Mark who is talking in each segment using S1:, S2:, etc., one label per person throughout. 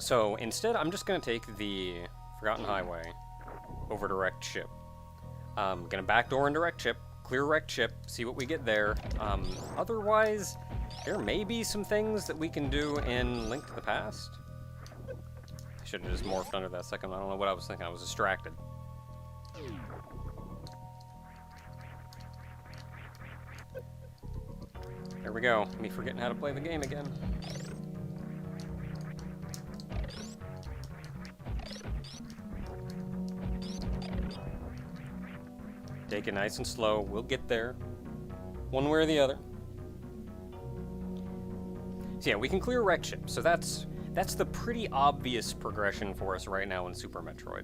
S1: So instead, I'm just going to take the Forgotten Highway over to Wrecked Ship. Gonna backdoor into Wrecked Ship, clear Wrecked Ship, see what we get there. Otherwise, there may be some things that we can do in Link to the Past. I should have just morphed under that second. I don't know what I was thinking. I was distracted. There we go. Me forgetting how to play the game again. Take it nice and slow. We'll get there. One way or the other. So yeah, we can clear Wrecked Ship. So that's the pretty obvious progression for us right now in Super Metroid.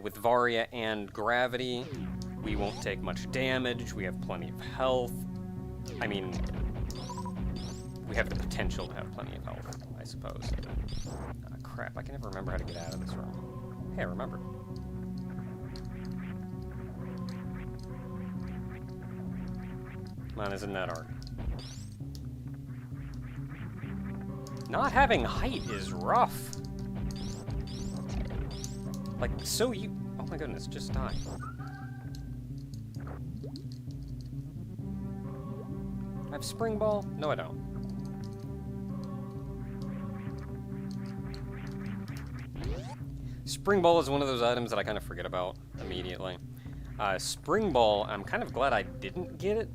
S1: With Varia and Gravity, we won't take much damage. We have plenty of health. I mean, we have the potential to have plenty of health, I suppose. Crap, I can never remember how to get out of this room. Hey, I remember. Come on, isn't that hard? Not having height is rough. Like, so you... Oh my goodness, just die. I have Spring Ball? No, I don't. Spring Ball is one of those items that I kind of forget about immediately. Spring Ball, I'm kind of glad I didn't get it,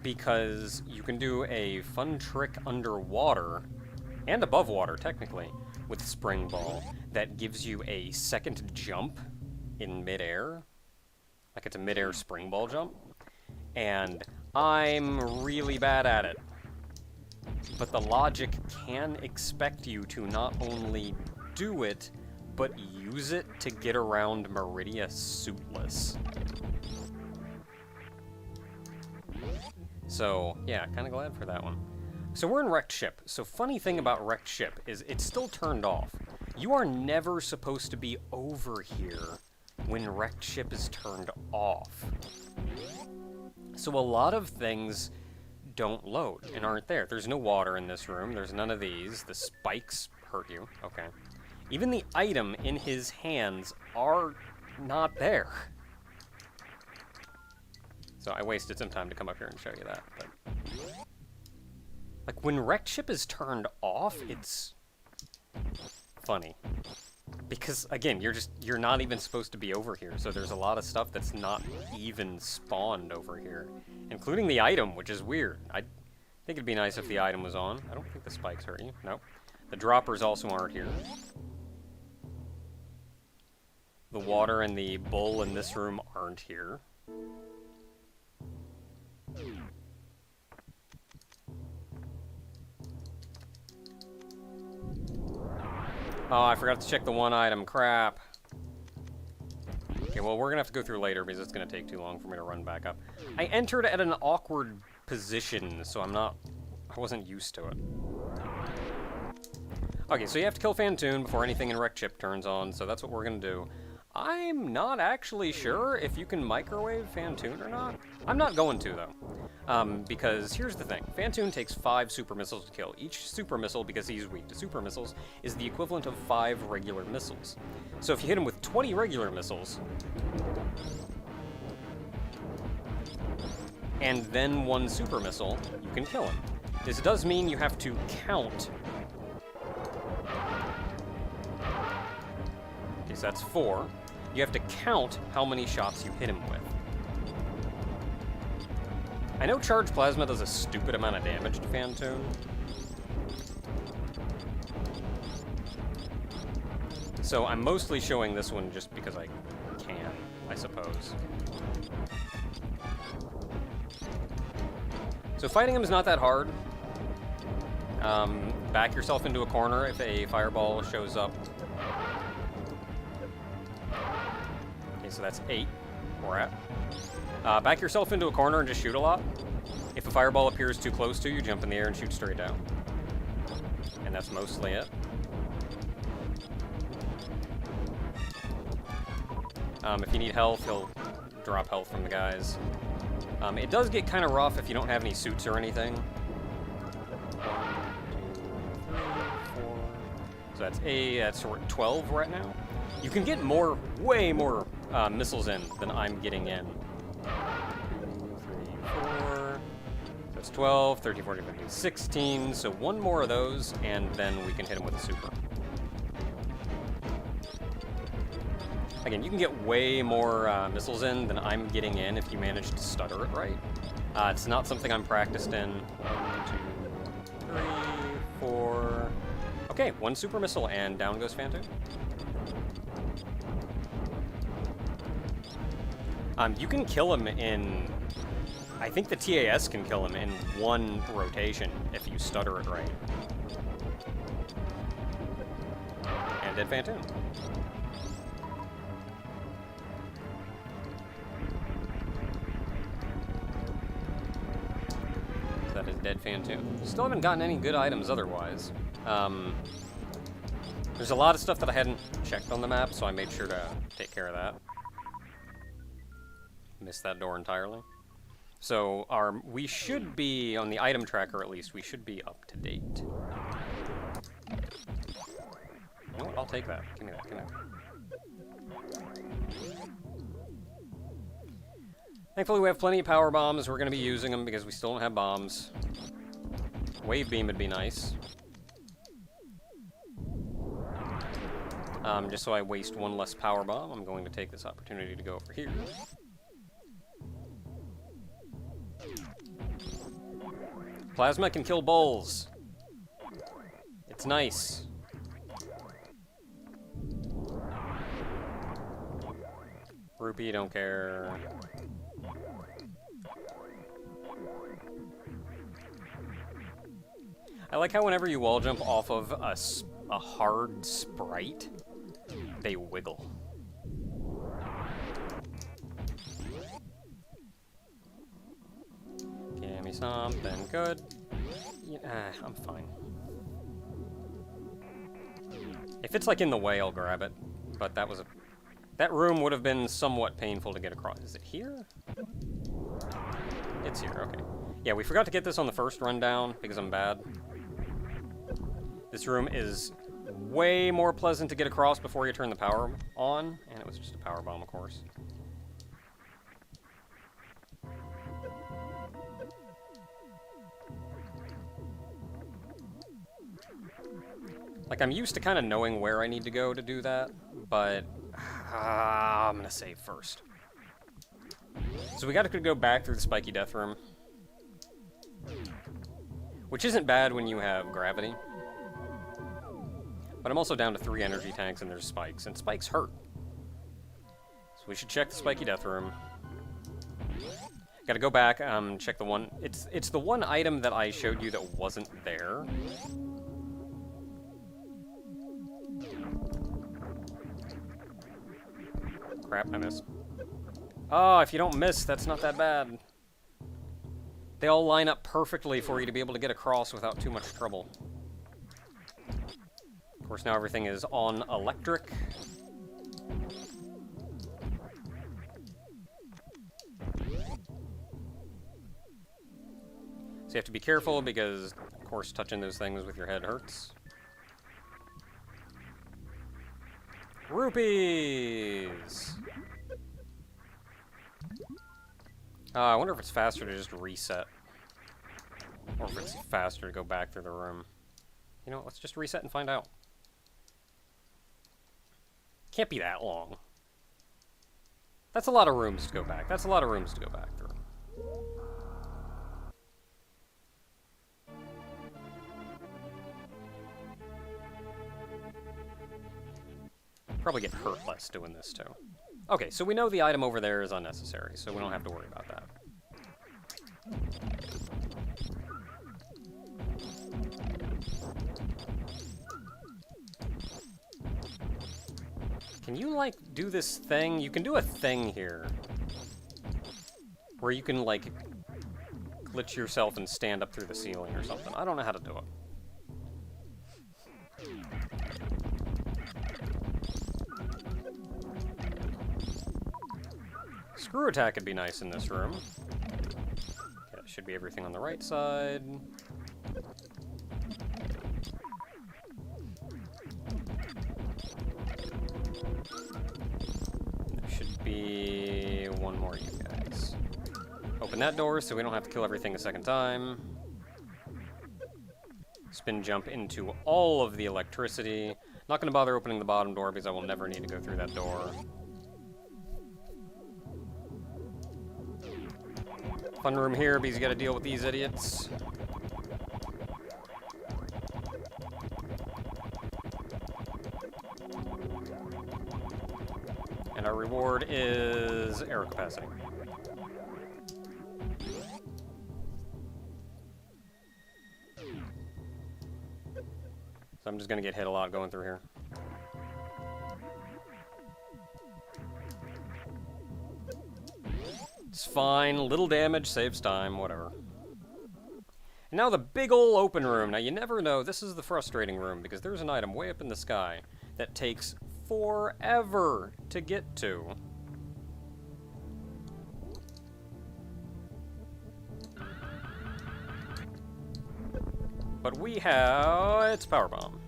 S1: because you can do a fun trick underwater, and above water, technically, with Spring Ball, that gives you a second jump in midair. Like it's a midair Spring Ball jump. And I'm really bad at it. But the logic can expect you to not only do it, but use it to get around Meridia suitless. So, yeah, kind of glad for that one. So we're in Wrecked Ship. So funny thing about Wrecked Ship is it's still turned off. You are never supposed to be over here when Wrecked Ship is turned off. So a lot of things don't load and aren't there. There's no water in this room. There's none of these. The spikes hurt you. Okay. Even the item in his hands are not there. So I wasted some time to come up here and show you that. But like when Wrecked Ship is turned off, it's funny. Because again, you're not even supposed to be over here. So there's a lot of stuff that's not even spawned over here, including the item, which is weird. I think it'd be nice if the item was on. I don't think the spikes hurt you. Nope. The droppers also aren't here. The water and the bull in this room aren't here. Oh, I forgot to check the one item. Crap. Okay, well, we're gonna have to go through later because it's gonna take too long for me to run back up. I entered at an awkward position, so I wasn't used to it. Okay, so you have to kill Phantoon before anything in Wrecked Ship turns on, so that's what we're gonna do. I'm not actually sure if you can microwave Phantoon or not. I'm not going to, though. Because here's the thing. Phantoon takes 5 super missiles to kill. Each super missile, because he's weak to super missiles, is the equivalent of 5 regular missiles. So if you hit him with 20 regular missiles, and then 1 super missile, you can kill him. This does mean you have to count. Okay, so that's 4. You have to count how many shots you hit him with. I know Charge Plasma does a stupid amount of damage to Phantoon. So I'm mostly showing this one just because I can, I suppose. So fighting him is not that hard. Back yourself into a corner if a fireball shows up. Okay, so that's 8 we're at. Back yourself into a corner and just shoot a lot. If a fireball appears too close to you, jump in the air and shoot straight down. And that's mostly it. If you need health, he'll drop health from the guys. It does get kind of rough if you don't have any suits or anything. So that's 12 right now. You can get way more missiles in than I'm getting in. 2, 3, 4. That's 12, 13, 14, 15, 16. So one more of those, and then we can hit him with a super. Again, you can get way more missiles in than I'm getting in if you manage to stutter it right. It's not something I'm practiced in. 1, 2, 3, 4. Okay, one super missile, and down goes Phantom. You can kill him in... I think the TAS can kill him in one rotation if you stutter it right. And dead Phantom. That is dead Phantom. Still haven't gotten any good items otherwise. There's a lot of stuff that I hadn't checked on the map, so I made sure to take care of that. Missed that door entirely. So we should be, on the item tracker at least, we should be up to date. You know what? I'll take that. Give me that. Give me that. Thankfully, we have plenty of power bombs. We're going to be using them because we still don't have bombs. Wave beam would be nice. Just so I waste one less power bomb, I'm going to take this opportunity to go over here. Plasma can kill bulls. It's nice. Rupee, don't care. I like how whenever you wall jump off of a hard sprite, they wiggle. Give me something good. Yeah, I'm fine. If it's like in the way, I'll grab it. But that room would have been somewhat painful to get across. Is it here? It's here, okay. Yeah, we forgot to get this on the first rundown because I'm bad. This room is way more pleasant to get across before you turn the power on, and it was just a power bomb, of course. Like, I'm used to kind of knowing where I need to go to do that, but I'm gonna save first. So we gotta go back through the spiky death room, which isn't bad when you have gravity. But I'm also down to 3 energy tanks, and there's spikes, and spikes hurt. So we should check the spiky death room. Gotta go back, check the one... It's the one item that I showed you that wasn't there. Crap, I missed. Oh, if you don't miss, that's not that bad. They all line up perfectly for you to be able to get across without too much trouble. Of course, now everything is on electric. So you have to be careful because, of course, touching those things with your head hurts. Rupees! I wonder if it's faster to just reset. Or if it's faster to go back through the room. You know, let's just reset and find out. Can't be that long. That's a lot of rooms to go back. That's a lot of rooms to go back through. Probably get hurt less doing this, too. Okay, so we know the item over there is unnecessary, so we don't have to worry about that. Can you, like, do this thing? You can do a thing here. Where you can, like, glitch yourself and stand up through the ceiling or something. I don't know how to do it. Screw attack would be nice in this room. Okay, that should be everything on the right side. Open that door so we don't have to kill everything a second time. Spin jump into all of the electricity. Not going to bother opening the bottom door because I will never need to go through that door. Fun room here because you got to deal with these idiots. And our reward is air capacity. So I'm just going to get hit a lot going through here. It's fine. Little damage saves time, whatever. And now the big ol' open room. Now you never know. This is the frustrating room because there's an item way up in the sky that takes forever to get to. But we have... it's Power Bomb.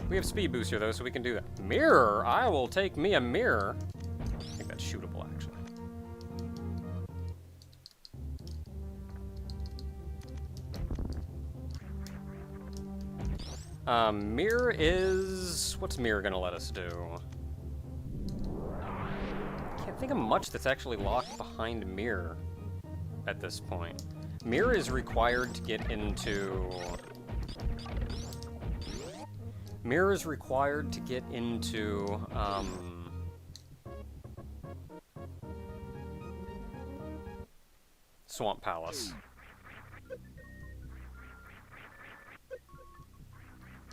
S1: We have Speed Booster, though, so we can do that. Mirror? I will take me a mirror. I think that's shootable, actually. Mirror is... what's Mirror gonna let us do? Can't think of much that's actually locked behind Mirror at this point. Mirror is required to get into... Mirror is required to get into, Swamp Palace.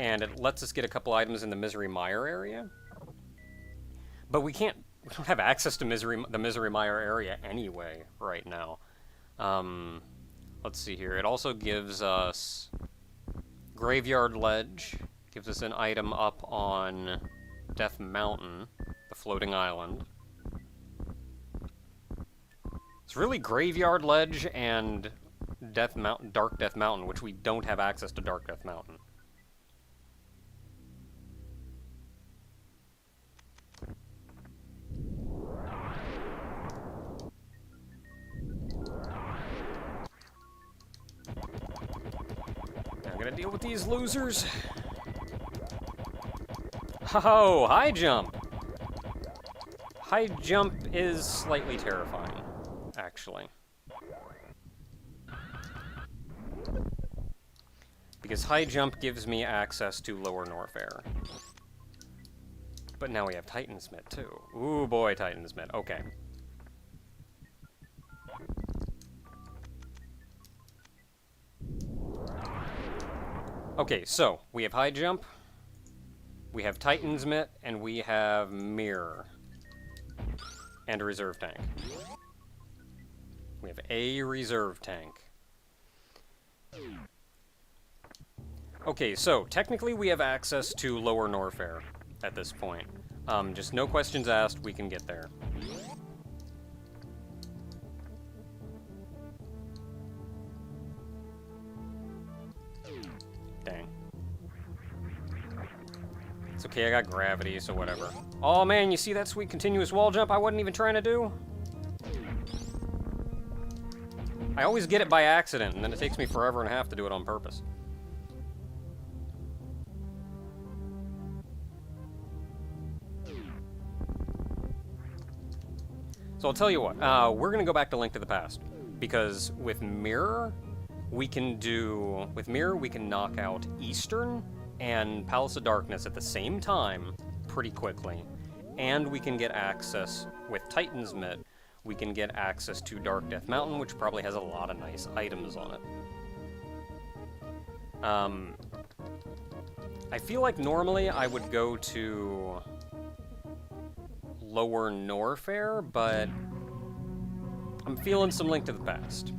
S1: And it lets us get a couple items in the Misery Mire area. But we don't have access to the Misery Mire area anyway right now. Let's see here. It also gives us Graveyard Ledge. Gives us an item up on Death Mountain, the floating island. It's really Graveyard Ledge and Dark Death Mountain, which we don't have access to Dark Death Mountain. Now I'm gonna deal with these losers. Oh, high jump! High jump is slightly terrifying, actually. Because high jump gives me access to Lower Norfair. But now we have Titansmith, too. Ooh boy, Titansmith. Okay. Okay, so, we have high jump. We have Titan's Mitt, and we have Mirror. And a reserve tank. We have a reserve tank. Okay, so, technically we have access to Lower Norfair at this point. Just no questions asked, we can get there. Dang. It's okay, I got gravity, so whatever. Oh man, you see that sweet continuous wall jump I wasn't even trying to do? I always get it by accident, and then it takes me forever and a half to do it on purpose. So I'll tell you what, we're gonna go back to Link to the Past, because with Mirror, we can knock out Eastern and Palace of Darkness at the same time pretty quickly, and we can get access with Titan's Mitt. We can get access to Dark Death Mountain, which probably has a lot of nice items on it. I feel like normally I would go to Lower Norfair, but I'm feeling some Link to the Past.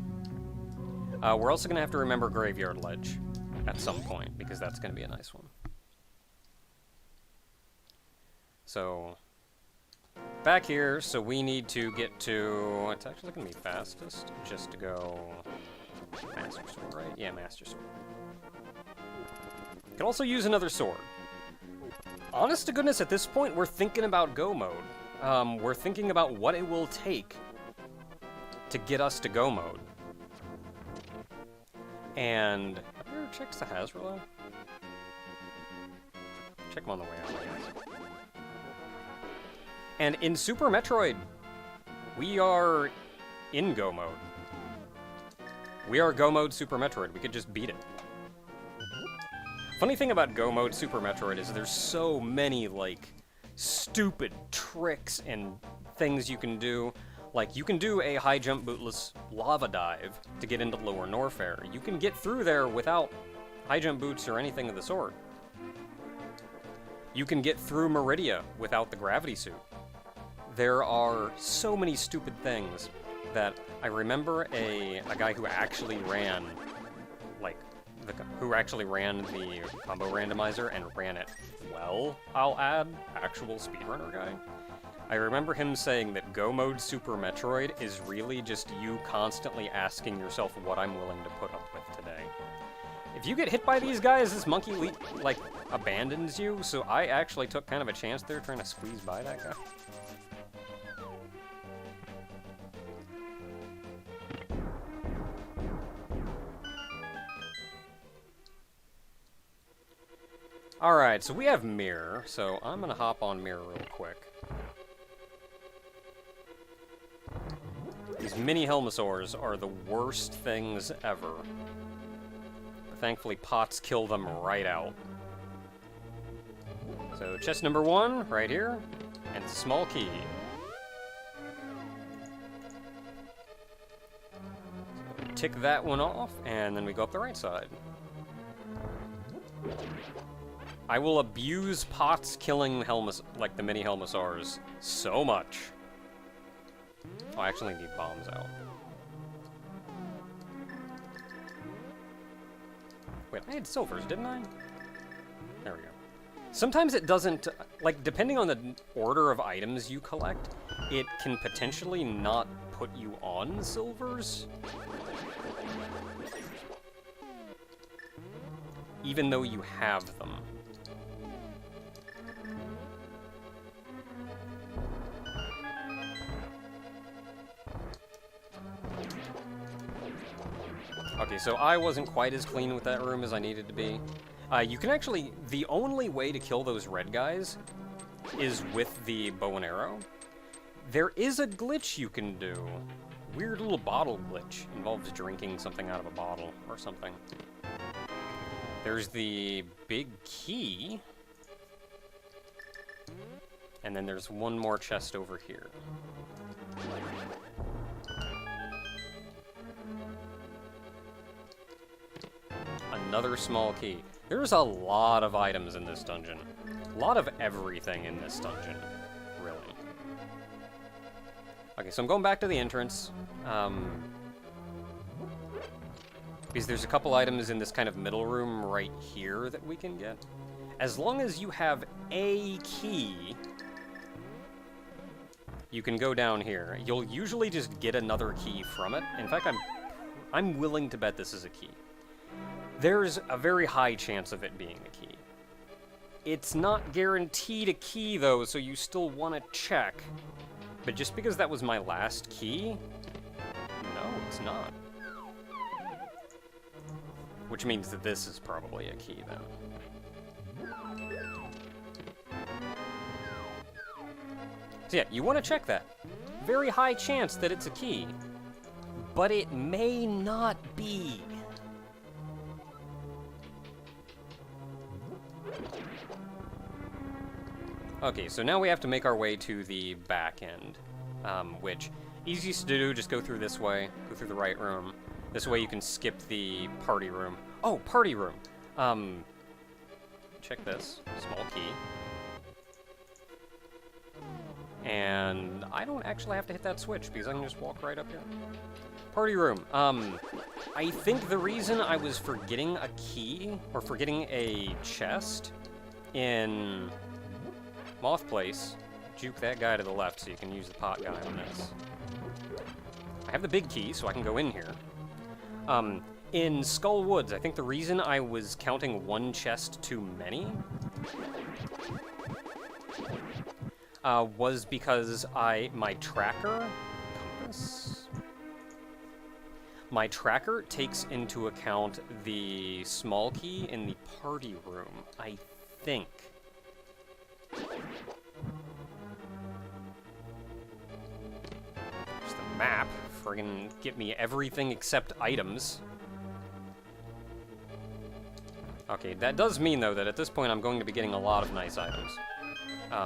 S1: We're also going to have to remember Graveyard Ledge at some point, because that's going to be a nice one. So, back here, so we need to get to... It's actually going to be fastest just to go... Master Sword, right? Yeah, Master Sword. Could also use another sword. Honest to goodness, at this point, we're thinking about Go mode. we're thinking about what it will take to get us to go mode. And have you ever checked the Hasrilla? Check them on the way out, I guess. And in Super Metroid, we are in go mode. We are go mode Super Metroid. We could just beat it. Funny thing about go mode Super Metroid is there's so many, like, stupid tricks and things you can do. Like, you can do a high jump bootless lava dive to get into Lower Norfair. You can get through there without high jump boots or anything of the sort. You can get through Meridia without the gravity suit. There are so many stupid things that I remember a guy who actually ran, like, who actually ran the combo randomizer and ran it well, I'll add, actual speedrunner guy. I remember him saying that Go Mode Super Metroid is really just you constantly asking yourself what I'm willing to put up with today. If you get hit by these guys, this monkey, like, abandons you, so I actually took kind of a chance there trying to squeeze by that guy. Alright, so we have Mirror, so I'm gonna hop on Mirror real quick. These mini Helmosaurs are the worst things ever. But thankfully, pots kill them right out. So, chest number 1, right here, and it's a small key. So, tick that one off, and then we go up the right side. I will abuse pots killing like the mini Helmosaurs so much. Oh, I actually need bombs out. Wait, I had silvers, didn't I? There we go. Sometimes it doesn't, like, depending on the order of items you collect, it can potentially not put you on silvers. Even though you have them. Okay, so I wasn't quite as clean with that room as I needed to be. You can actually, the only way to kill those red guys is with the bow and arrow. There is a glitch you can do. Weird little bottle glitch. Involves drinking something out of a bottle or something. There's the big key. And then there's one more chest over here. Another small key. There's a lot of items in this dungeon. A lot of everything in this dungeon, really. Okay, so I'm going back to the entrance. Because there's a couple items in this kind of middle room right here that we can get. As long as you have a key, you can go down here. You'll usually just get another key from it. In fact, I'm willing to bet this is a key. There's a very high chance of it being a key. It's not guaranteed a key, though, so you still want to check. But just because that was my last key, no, it's not. Which means that this is probably a key, then. So yeah, you want to check that. Very high chance that it's a key. But it may not be. Okay, so now we have to make our way to the back end, which, easiest to do, just go through this way, go through the right room. This way you can skip the party room. Oh, party room! Check this, small key. And I don't actually have to hit that switch, because I can just walk right up here. Party room. I think the reason I was forgetting a key, or forgetting a chest in Moth Place, juke that guy to the left so you can use the pot guy on this. I have the big key, so I can go in here. In Skull Woods, I think the reason I was counting one chest too many was because my tracker... Compass? My tracker takes into account the small key in the party room, I think. There's the map. Friggin' get me everything except items. Okay, that does mean, though, that at this point I'm going to be getting a lot of nice items.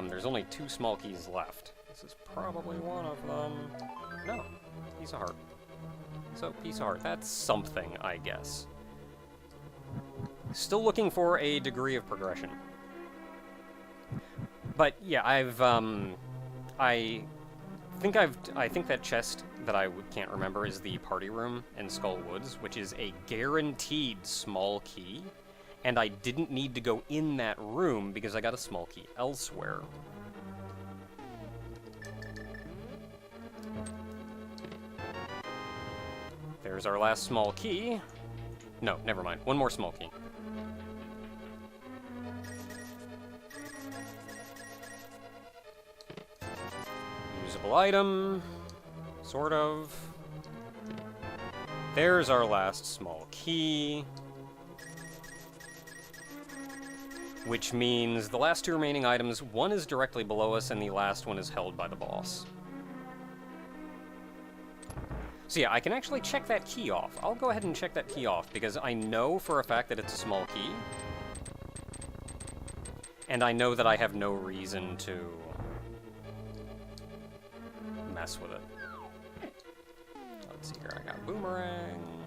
S1: There's only 2 small keys left. This is probably one of them. No, piece of heart. So, piece of heart. That's something, I guess. Still looking for a degree of progression. But, yeah, I think that chest that I can't remember is the party room in Skull Woods, which is a guaranteed small key. And I didn't need to go in that room because I got a small key elsewhere. There's our last small key. No, never mind. One more small key. Usable item. Sort of. There's our last small key. Which means the last 2 remaining items, one is directly below us and the last one is held by the boss. So yeah, I can actually check that key off. I'll go ahead and check that key off, because I know for a fact that it's a small key. And I know that I have no reason to mess with it. Let's see here, I got Boomerang.